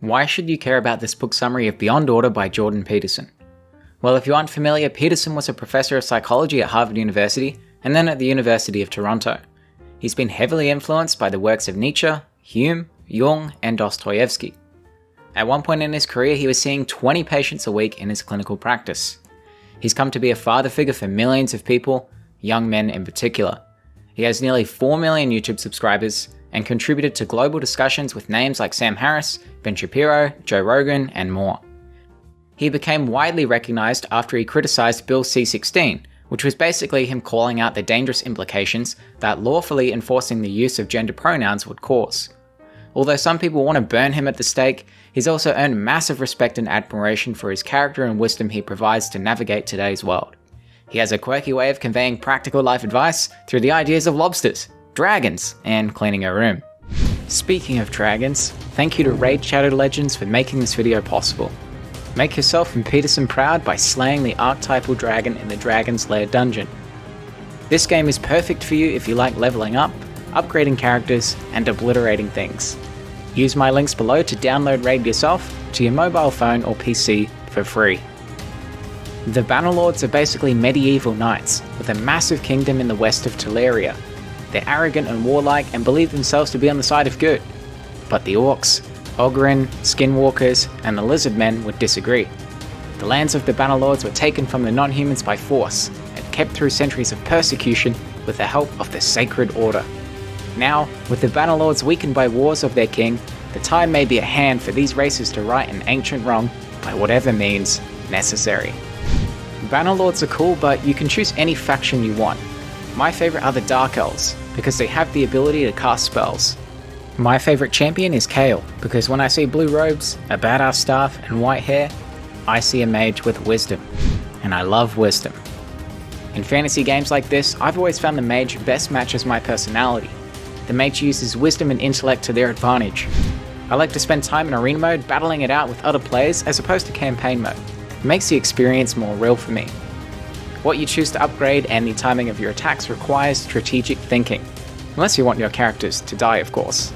Why should you care about this book summary of Beyond Order by Jordan Peterson? Well, if you aren't familiar, Peterson was a professor of psychology at Harvard University and then at the University of Toronto. He's been heavily influenced by the works of Nietzsche, Hume, Jung, and Dostoevsky. At one point in his career, he was seeing 20 patients a week in his clinical practice. He's come to be a father figure for millions of people, young men in particular. He has nearly 4 million YouTube subscribers and contributed to global discussions with names like Sam Harris, Ben Shapiro, Joe Rogan, and more. He became widely recognized after he criticized Bill C-16, which was basically him calling out the dangerous implications that lawfully enforcing the use of gender pronouns would cause. Although some people want to burn him at the stake, he's also earned massive respect and admiration for his character and wisdom he provides to navigate today's world. He has a quirky way of conveying practical life advice through the ideas of lobsters, dragons, and cleaning a room. Speaking of dragons, thank you to Raid Shadow Legends for making this video possible. Make yourself and Peterson proud by slaying the archetypal dragon in the Dragon's Lair dungeon. This game is perfect for you if you like leveling up, upgrading characters, and obliterating things. Use my links below to download Raid yourself to your mobile phone or PC for free. The Bannerlords are basically medieval knights with a massive kingdom in the west of Teleria. They're arrogant and warlike and believe themselves to be on the side of good. But the Orcs, Ogryn, Skinwalkers, and the Lizardmen would disagree. The lands of the Bannerlords were taken from the non-humans by force and kept through centuries of persecution with the help of the Sacred Order. Now, with the Bannerlords weakened by wars of their king, the time may be at hand for these races to right an ancient wrong by whatever means necessary. Bannerlords are cool, but you can choose any faction you want. My favourite are the Dark Elves, because they have the ability to cast spells. My favourite champion is Kael, because when I see blue robes, a badass staff, and white hair, I see a mage with wisdom. And I love wisdom. In fantasy games like this, I've always found the mage best matches my personality. The mage uses wisdom and intellect to their advantage. I like to spend time in arena mode battling it out with other players as opposed to campaign mode. It makes the experience more real for me. What you choose to upgrade and the timing of your attacks requires strategic thinking. Unless you want your characters to die, of course.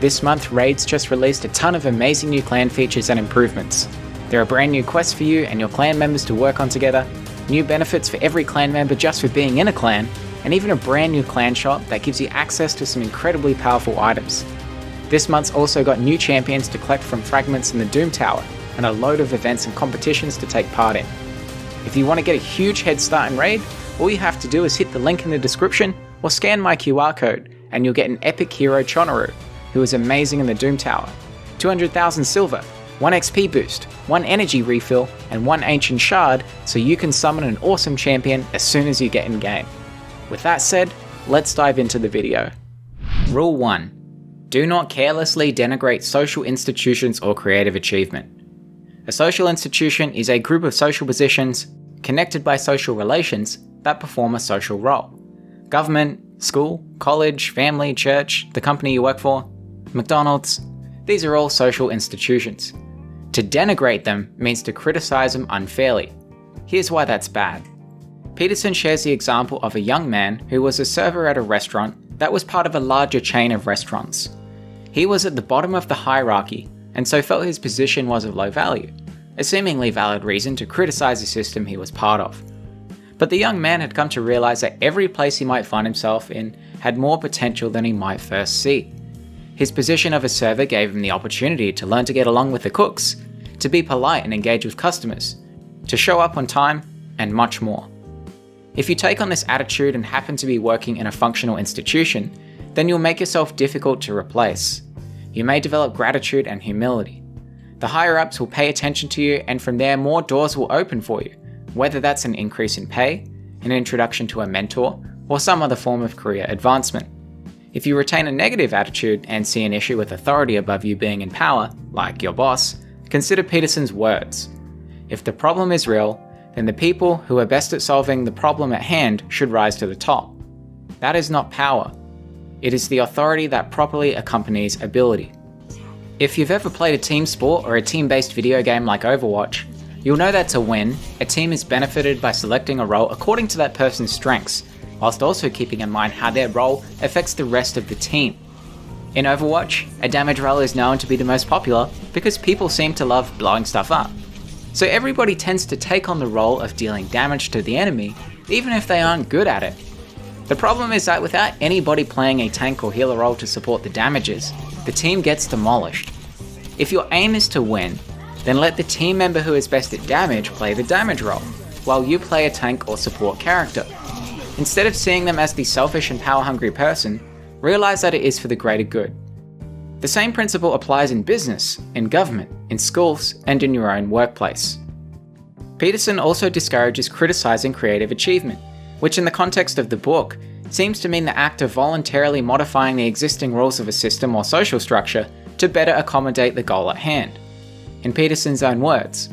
This month, Raids just released a ton of amazing new clan features and improvements. There are brand new quests for you and your clan members to work on together, new benefits for every clan member just for being in a clan, and even a brand new clan shop that gives you access to some incredibly powerful items. This month's also got new champions to collect from fragments in the Doom Tower, and a load of events and competitions to take part in. If you want to get a huge head start in Raid, all you have to do is hit the link in the description or scan my QR code, and you'll get an epic hero Chonoru, who is amazing in the Doom Tower, 200,000 silver, 1 XP boost, 1 energy refill, and 1 ancient shard so you can summon an awesome champion as soon as you get in game. With that said, let's dive into the video. Rule 1. Do not carelessly denigrate social institutions or creative achievement. A social institution is a group of social positions, connected by social relations, that perform a social role. Government, school, college, family, church, the company you work for, McDonald's, these are all social institutions. To denigrate them means to criticize them unfairly. Here's why that's bad. Peterson shares the example of a young man who was a server at a restaurant that was part of a larger chain of restaurants. He was at the bottom of the hierarchy and so felt his position was of low value, a seemingly valid reason to criticize the system he was part of. But the young man had come to realize that every place he might find himself in had more potential than he might first see. His position of a server gave him the opportunity to learn to get along with the cooks, to be polite and engage with customers, to show up on time, and much more. If you take on this attitude and happen to be working in a functional institution, then you'll make yourself difficult to replace. You may develop gratitude and humility. The higher-ups will pay attention to you, and from there more doors will open for you, whether that's an increase in pay, an introduction to a mentor, or some other form of career advancement. If you retain a negative attitude and see an issue with authority above you being in power, like your boss, consider Peterson's words. If the problem is real, then the people who are best at solving the problem at hand should rise to the top. That is not power. It is the authority that properly accompanies ability. If you've ever played a team sport or a team-based video game like Overwatch, you'll know that to win, a team is benefited by selecting a role according to that person's strengths, whilst also keeping in mind how their role affects the rest of the team. In Overwatch, a damage roll is known to be the most popular because people seem to love blowing stuff up. So everybody tends to take on the role of dealing damage to the enemy, even if they aren't good at it. The problem is that without anybody playing a tank or healer role to support the damages, the team gets demolished. If your aim is to win, then let the team member who is best at damage play the damage role, while you play a tank or support character. Instead of seeing them as the selfish and power-hungry person, realize that it is for the greater good. The same principle applies in business, in government, in schools, and in your own workplace. Peterson also discourages criticizing creative achievement, which in the context of the book seems to mean the act of voluntarily modifying the existing rules of a system or social structure to better accommodate the goal at hand. In Peterson's own words,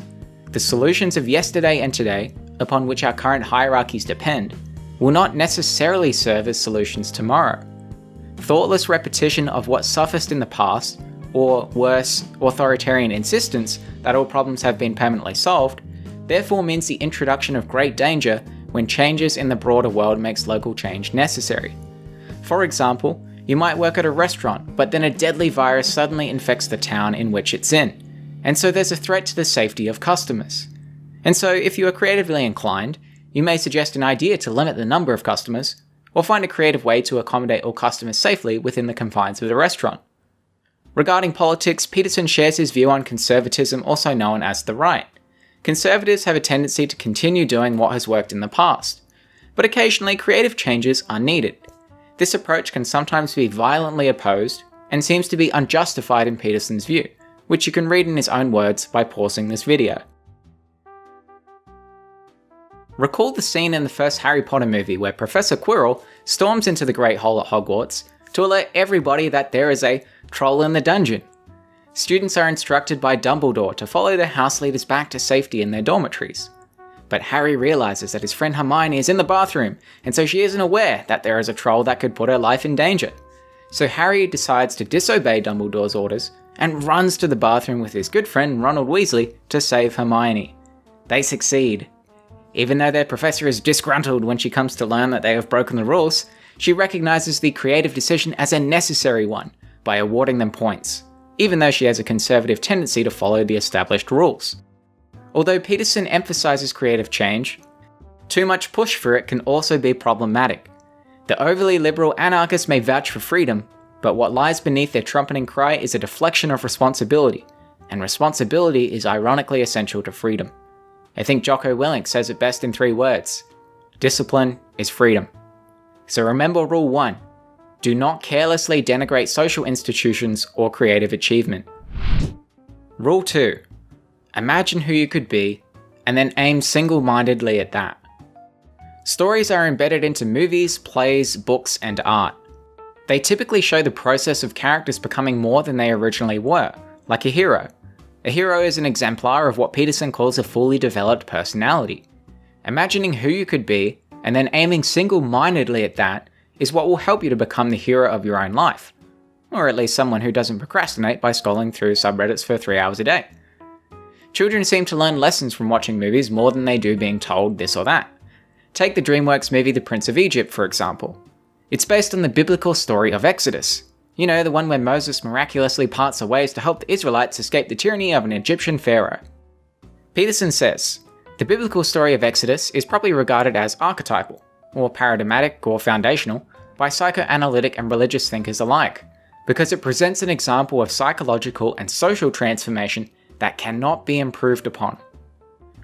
the solutions of yesterday and today, upon which our current hierarchies depend, will not necessarily serve as solutions tomorrow. Thoughtless repetition of what sufficed in the past, or worse, authoritarian insistence that all problems have been permanently solved, therefore means the introduction of great danger when changes in the broader world makes local change necessary. For example, you might work at a restaurant, but then a deadly virus suddenly infects the town in which it's in, and so there's a threat to the safety of customers. And so if you are creatively inclined, you may suggest an idea to limit the number of customers, or find a creative way to accommodate all customers safely within the confines of the restaurant. Regarding politics, Peterson shares his view on conservatism, also known as the right. Conservatives have a tendency to continue doing what has worked in the past, but occasionally creative changes are needed. This approach can sometimes be violently opposed, and seems to be unjustified in Peterson's view, which you can read in his own words by pausing this video. Recall the scene in the first Harry Potter movie where Professor Quirrell storms into the Great Hall at Hogwarts to alert everybody that there is a troll in the dungeon. Students are instructed by Dumbledore to follow their house leaders back to safety in their dormitories. But Harry realizes that his friend Hermione is in the bathroom, and so she isn't aware that there is a troll that could put her life in danger. So Harry decides to disobey Dumbledore's orders and runs to the bathroom with his good friend Ronald Weasley to save Hermione. They succeed. Even though their professor is disgruntled when she comes to learn that they have broken the rules, she recognizes the creative decision as a necessary one by awarding them points, even though she has a conservative tendency to follow the established rules. Although Peterson emphasizes creative change, too much push for it can also be problematic. The overly liberal anarchists may vouch for freedom, but what lies beneath their trumpeting cry is a deflection of responsibility, and responsibility is ironically essential to freedom. I think Jocko Willink says it best in 3 words: discipline is freedom. So remember rule 1, do not carelessly denigrate social institutions or creative achievement. Rule 2, imagine who you could be, and then aim single-mindedly at that. Stories are embedded into movies, plays, books, and art. They typically show the process of characters becoming more than they originally were, like a hero. A hero is an exemplar of what Peterson calls a fully developed personality. Imagining who you could be, and then aiming single-mindedly at that, is what will help you to become the hero of your own life. Or at least someone who doesn't procrastinate by scrolling through subreddits for 3 hours a day. Children seem to learn lessons from watching movies more than they do being told this or that. Take the DreamWorks movie The Prince of Egypt, for example. It's based on the biblical story of Exodus. You know, the one where Moses miraculously parts the waves to help the Israelites escape the tyranny of an Egyptian pharaoh. Peterson says, the biblical story of Exodus is probably regarded as archetypal, or paradigmatic or foundational, by psychoanalytic and religious thinkers alike, because it presents an example of psychological and social transformation that cannot be improved upon.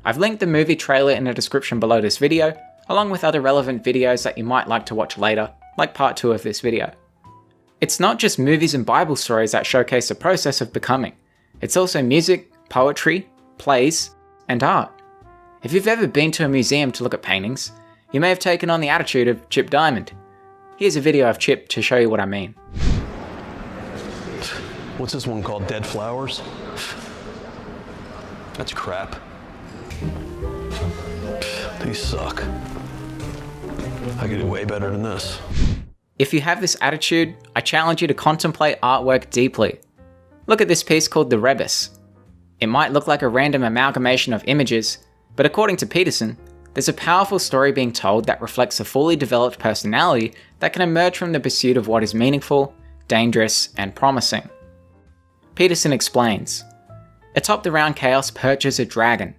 I've linked the movie trailer in the description below this video, along with other relevant videos that you might like to watch later, like part 2 of this video. It's not just movies and Bible stories that showcase the process of becoming. It's also music, poetry, plays, and art. If you've ever been to a museum to look at paintings, you may have taken on the attitude of Chip Diamond. Here's a video of Chip to show you what I mean. What's this one called? Dead Flowers? That's crap. These suck. I could do way better than this. If you have this attitude, I challenge you to contemplate artwork deeply. Look at this piece called The Rebus. It might look like a random amalgamation of images, but according to Peterson, there's a powerful story being told that reflects a fully developed personality that can emerge from the pursuit of what is meaningful, dangerous, and promising. Peterson explains, atop the round chaos perches a dragon.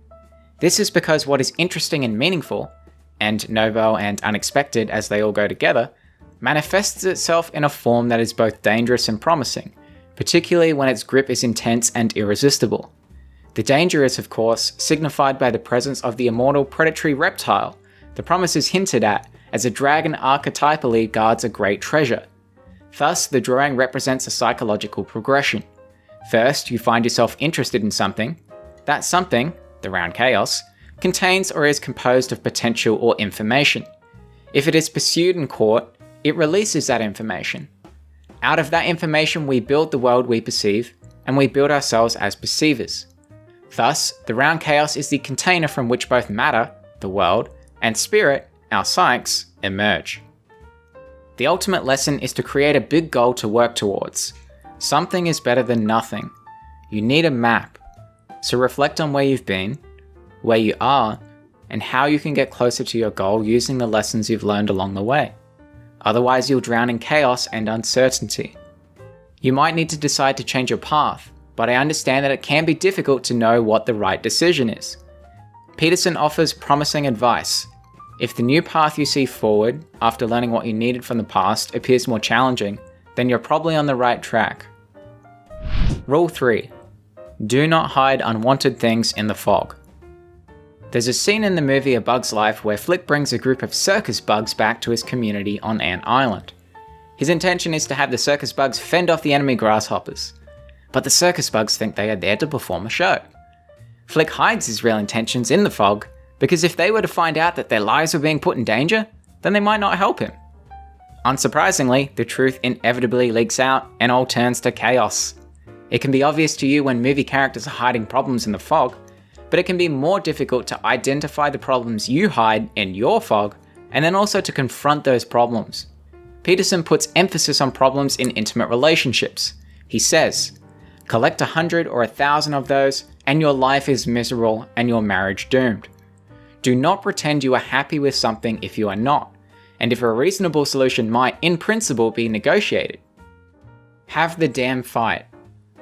This is because what is interesting and meaningful, and novel and unexpected as they all go together, manifests itself in a form that is both dangerous and promising, particularly when its grip is intense and irresistible. The danger is, of course, signified by the presence of the immortal predatory reptile. The promise is hinted at, as a dragon archetypally guards a great treasure. Thus, the drawing represents a psychological progression. First, you find yourself interested in something. That something, the round chaos, contains or is composed of potential or information. If it is pursued and caught, it releases that information. Out of that information we build the world we perceive, and we build ourselves as perceivers. Thus, the round chaos is the container from which both matter, the world, and spirit, our psyches, emerge. The ultimate lesson is to create a big goal to work towards. Something is better than nothing. You need a map. So reflect on where you've been, where you are, and how you can get closer to your goal using the lessons you've learned along the way. Otherwise, you'll drown in chaos and uncertainty. You might need to decide to change your path, but I understand that it can be difficult to know what the right decision is. Peterson offers promising advice. If the new path you see forward, after learning what you needed from the past, appears more challenging, then you're probably on the right track. Rule 3. Do not hide unwanted things in the fog. There's a scene in the movie A Bug's Life where Flick brings a group of circus bugs back to his community on Ant Island. His intention is to have the circus bugs fend off the enemy grasshoppers. But the circus bugs think they are there to perform a show. Flick hides his real intentions in the fog, because if they were to find out that their lives were being put in danger, then they might not help him. Unsurprisingly, the truth inevitably leaks out and all turns to chaos. It can be obvious to you when movie characters are hiding problems in the fog, but it can be more difficult to identify the problems you hide in your fog, and then also to confront those problems. Peterson puts emphasis on problems in intimate relationships. He says, collect 100 or 1,000 of those, and your life is miserable and your marriage doomed. Do not pretend you are happy with something if you are not, and if a reasonable solution might, in principle, be negotiated. Have the damn fight.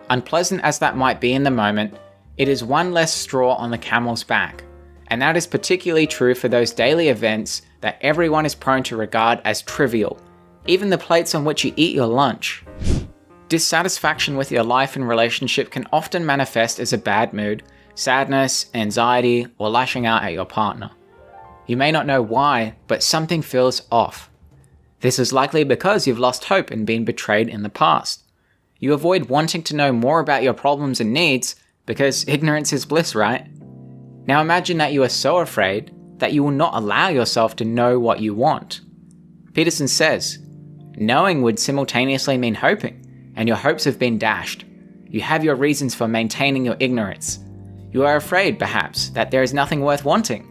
Unpleasant as that might be in the moment, it is one less straw on the camel's back, and that is particularly true for those daily events that everyone is prone to regard as trivial, even the plates on which you eat your lunch. Dissatisfaction with your life and relationship can often manifest as a bad mood, sadness, anxiety, or lashing out at your partner. You may not know why, but something feels off. This is likely because you've lost hope and been betrayed in the past. You avoid wanting to know more about your problems and needs because ignorance is bliss, right? Now imagine that you are so afraid that you will not allow yourself to know what you want. Peterson says, knowing would simultaneously mean hoping, and your hopes have been dashed. You have your reasons for maintaining your ignorance. You are afraid, perhaps, that there is nothing worth wanting.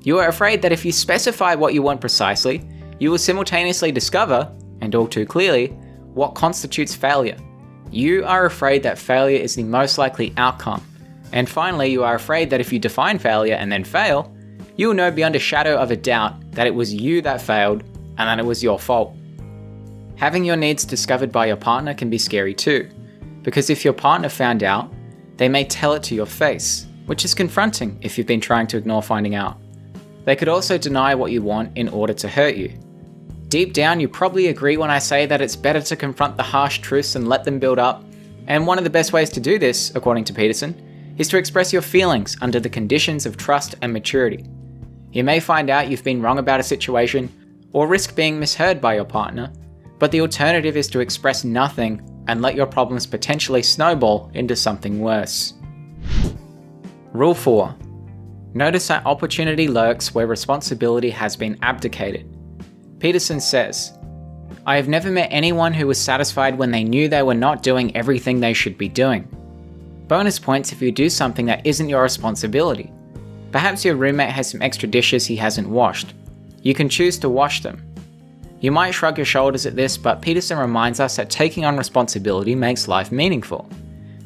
You are afraid that if you specify what you want precisely, you will simultaneously discover, and all too clearly, what constitutes failure. You are afraid that failure is the most likely outcome. And finally, you are afraid that if you define failure and then fail, you will know beyond a shadow of a doubt that it was you that failed and that it was your fault. Having your needs discovered by your partner can be scary too, because if your partner found out, they may tell it to your face, which is confronting if you've been trying to ignore finding out. They could also deny what you want in order to hurt you. Deep down, you probably agree when I say that it's better to confront the harsh truths and let them build up, and one of the best ways to do this, according to Peterson, is to express your feelings under the conditions of trust and maturity. You may find out you've been wrong about a situation, or risk being misheard by your partner, but the alternative is to express nothing and let your problems potentially snowball into something worse. Rule 4. Notice that opportunity lurks where responsibility has been abdicated. Peterson says, I have never met anyone who was satisfied when they knew they were not doing everything they should be doing. Bonus points if you do something that isn't your responsibility. Perhaps your roommate has some extra dishes he hasn't washed. You can choose to wash them. You might shrug your shoulders at this, but Peterson reminds us that taking on responsibility makes life meaningful.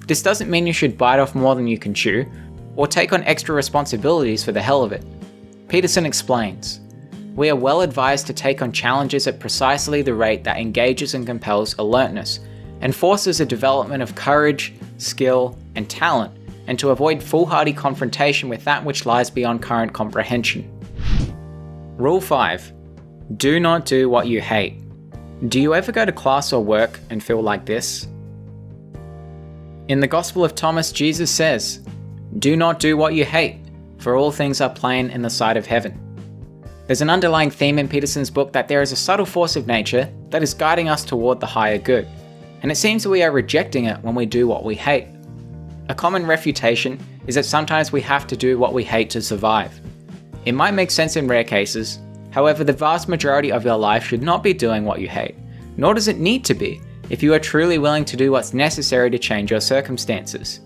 This doesn't mean you should bite off more than you can chew, or take on extra responsibilities for the hell of it. Peterson explains, we are well advised to take on challenges at precisely the rate that engages and compels alertness, and forces a development of courage, skill, and talent, and to avoid foolhardy confrontation with that which lies beyond current comprehension. Rule 5. Do not do what you hate. Do you ever go to class or work and feel like this? In the Gospel of Thomas, Jesus says, "Do not do what you hate, for all things are plain in the sight of heaven." There's an underlying theme in Peterson's book that there is a subtle force of nature that is guiding us toward the higher good, and it seems that we are rejecting it when we do what we hate. A common refutation is that sometimes we have to do what we hate to survive. It might make sense in rare cases, however the vast majority of your life should not be doing what you hate, nor does it need to be if you are truly willing to do what's necessary to change your circumstances.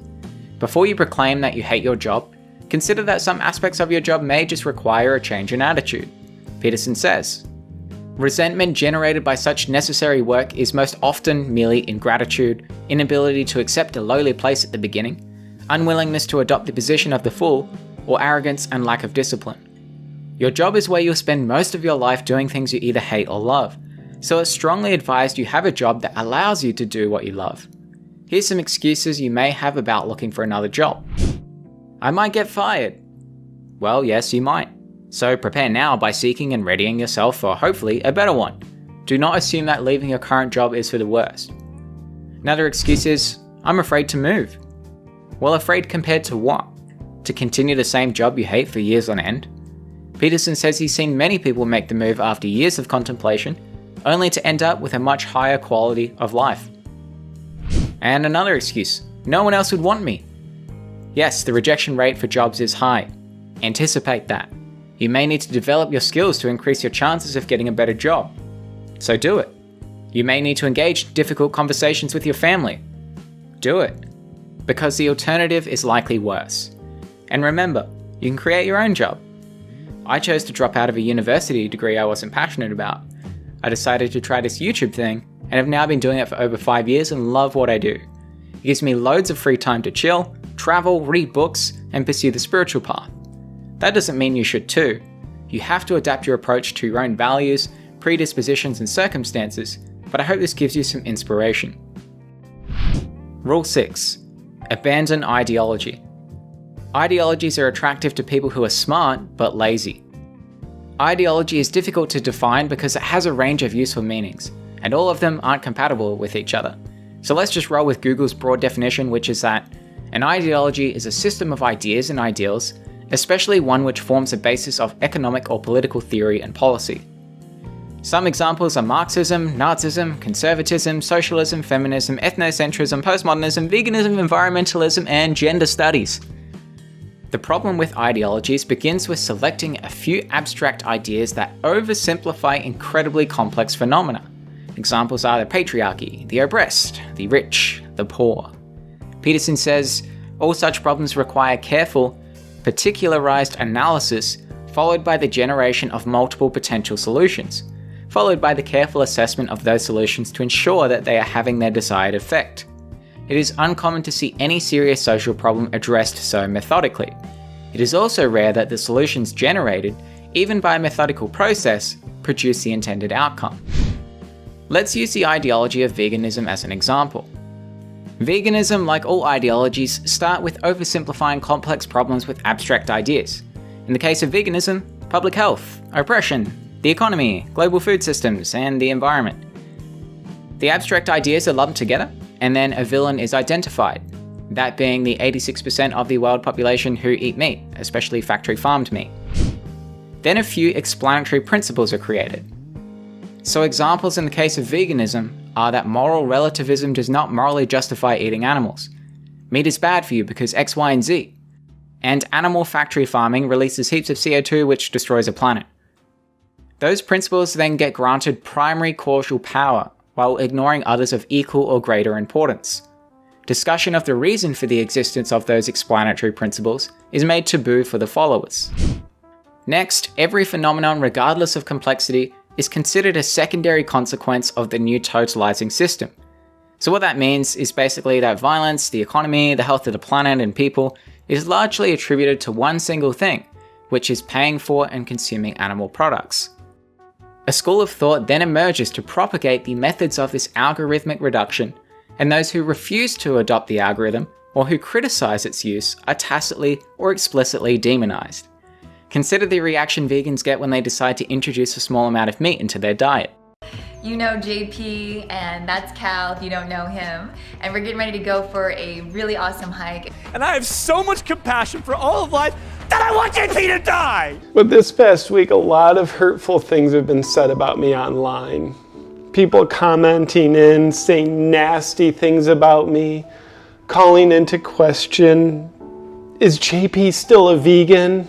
Before you proclaim that you hate your job, consider that some aspects of your job may just require a change in attitude. Peterson says, "Resentment generated by such necessary work is most often merely ingratitude, inability to accept a lowly place at the beginning, unwillingness to adopt the position of the fool, or arrogance and lack of discipline. Your job is where you'll spend most of your life doing things you either hate or love, so it's strongly advised you have a job that allows you to do what you love. Here's some excuses you may have about looking for another job. I might get fired. Well, yes, you might. So prepare now by seeking and readying yourself for hopefully a better one. Do not assume that leaving your current job is for the worst. Another excuse is, I'm afraid to move. Well, afraid compared to what? To continue the same job you hate for years on end? Peterson says he's seen many people make the move after years of contemplation, only to end up with a much higher quality of life. And another excuse, no one else would want me. Yes, the rejection rate for jobs is high. Anticipate that. You may need to develop your skills to increase your chances of getting a better job. So do it. You may need to engage in difficult conversations with your family. Do it. Because the alternative is likely worse. And remember, you can create your own job. I chose to drop out of a university degree I wasn't passionate about. I decided to try this YouTube thing, and have now been doing it for over 5 years and love what I do. It gives me loads of free time to chill, travel, read books, and pursue the spiritual path. That doesn't mean you should too. You have to adapt your approach to your own values, predispositions, and circumstances, but I hope this gives you some inspiration. Rule 6. Abandon ideology. Ideologies are attractive to people who are smart but lazy. Ideology is difficult to define because it has a range of useful meanings, and all of them aren't compatible with each other. So let's just roll with Google's broad definition, which is that an ideology is a system of ideas and ideals, especially one which forms a basis of economic or political theory and policy. Some examples are Marxism, Nazism, conservatism, socialism, feminism, ethnocentrism, postmodernism, veganism, environmentalism, and gender studies. The problem with ideologies begins with selecting a few abstract ideas that oversimplify incredibly complex phenomena. Examples are the patriarchy, the oppressed, the rich, the poor. Peterson says, all such problems require careful, particularized analysis, followed by the generation of multiple potential solutions, followed by the careful assessment of those solutions to ensure that they are having their desired effect. It is uncommon to see any serious social problem addressed so methodically. It is also rare that the solutions generated, even by a methodical process, produce the intended outcome. Let's use the ideology of veganism as an example. Veganism, like all ideologies, start with oversimplifying complex problems with abstract ideas. In the case of veganism, public health, oppression, the economy, global food systems, and the environment. The abstract ideas are lumped together, and then a villain is identified, that being the 86% of the world population who eat meat, especially factory farmed meat. Then a few explanatory principles are created. So examples in the case of veganism are that moral relativism does not morally justify eating animals. Meat is bad for you because X, Y, and Z. And animal factory farming releases heaps of CO2 which destroys a planet. Those principles then get granted primary causal power, while ignoring others of equal or greater importance. Discussion of the reason for the existence of those explanatory principles is made taboo for the followers. Next, every phenomenon, regardless of complexity, is considered a secondary consequence of the new totalizing system. So what that means is basically that violence, the economy, the health of the planet and people is largely attributed to one single thing, which is paying for and consuming animal products. A school of thought then emerges to propagate the methods of this algorithmic reduction and those who refuse to adopt the algorithm or who criticize its use are tacitly or explicitly demonized. Consider the reaction vegans get when they decide to introduce a small amount of meat into their diet. You know JP, and that's Cal if you don't know him. And we're getting ready to go for a really awesome hike. And I have so much compassion for all of life that I want JP to die! But this past week, a lot of hurtful things have been said about me online. People commenting in, saying nasty things about me, calling into question, is JP still a vegan?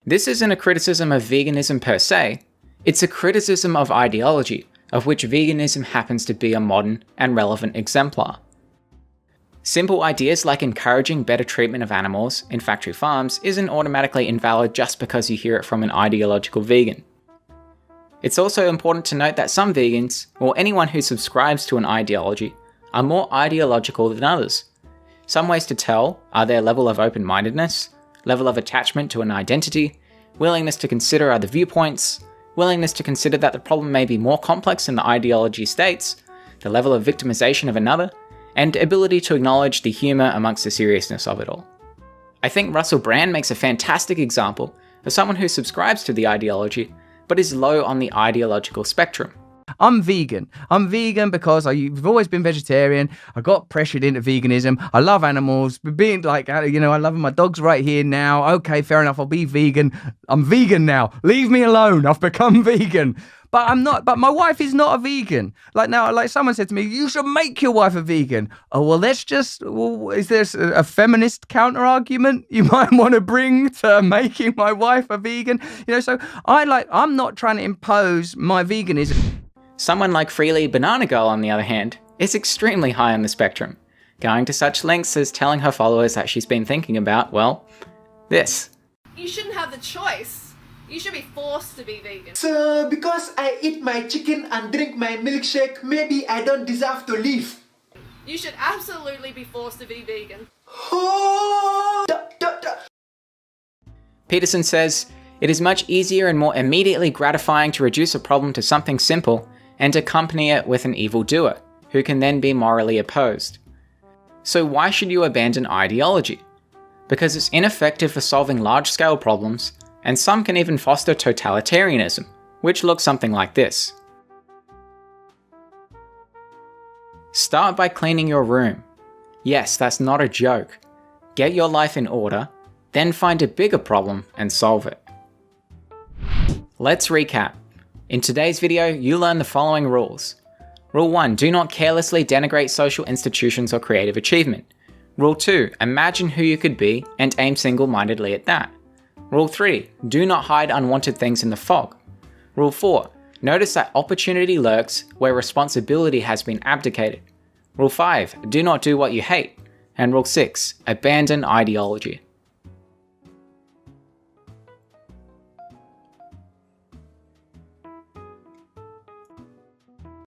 This isn't a criticism of veganism per se, it's a criticism of ideology, of which veganism happens to be a modern and relevant exemplar. Simple ideas like encouraging better treatment of animals in factory farms isn't automatically invalid just because you hear it from an ideological vegan. It's also important to note that some vegans, or anyone who subscribes to an ideology, are more ideological than others. Some ways to tell are their level of open-mindedness, level of attachment to an identity, willingness to consider other viewpoints, willingness to consider that the problem may be more complex than the ideology states, the level of victimization of another, and ability to acknowledge the humour amongst the seriousness of it all. I think Russell Brand makes a fantastic example of someone who subscribes to the ideology, but is low on the ideological spectrum. I'm vegan. I'm vegan because I've always been vegetarian. I got pressured into veganism. I love animals. Being like, I love my dog's right here now. Okay, fair enough. I'll be vegan. I'm vegan now. Leave me alone. I've become vegan. But I'm not. But my wife is not a vegan. Like someone said to me, you should make your wife a vegan. Oh, well, is there a feminist counter argument you might want to bring to making my wife a vegan? So I'm not trying to impose my veganism. Someone like Freely Banana Girl, on the other hand, is extremely high on the spectrum, going to such lengths as telling her followers that she's been thinking about, well, this. You shouldn't have the choice. You should be forced to be vegan. So, because I eat my chicken and drink my milkshake, maybe I don't deserve to live. You should absolutely be forced to be vegan. Peterson says, it is much easier and more immediately gratifying to reduce a problem to something simple and accompany it with an evildoer, who can then be morally opposed. So why should you abandon ideology? Because it's ineffective for solving large-scale problems, and some can even foster totalitarianism, which looks something like this. Start by cleaning your room. Yes, that's not a joke. Get your life in order, then find a bigger problem and solve it. Let's recap. In today's video, you learn the following rules. Rule 1. Do not carelessly denigrate social institutions or creative achievement. Rule 2. Imagine who you could be and aim single-mindedly at that. Rule 3. Do not hide unwanted things in the fog. Rule 4. Notice that opportunity lurks where responsibility has been abdicated. Rule 5. Do not do what you hate. And Rule 6. Abandon ideology.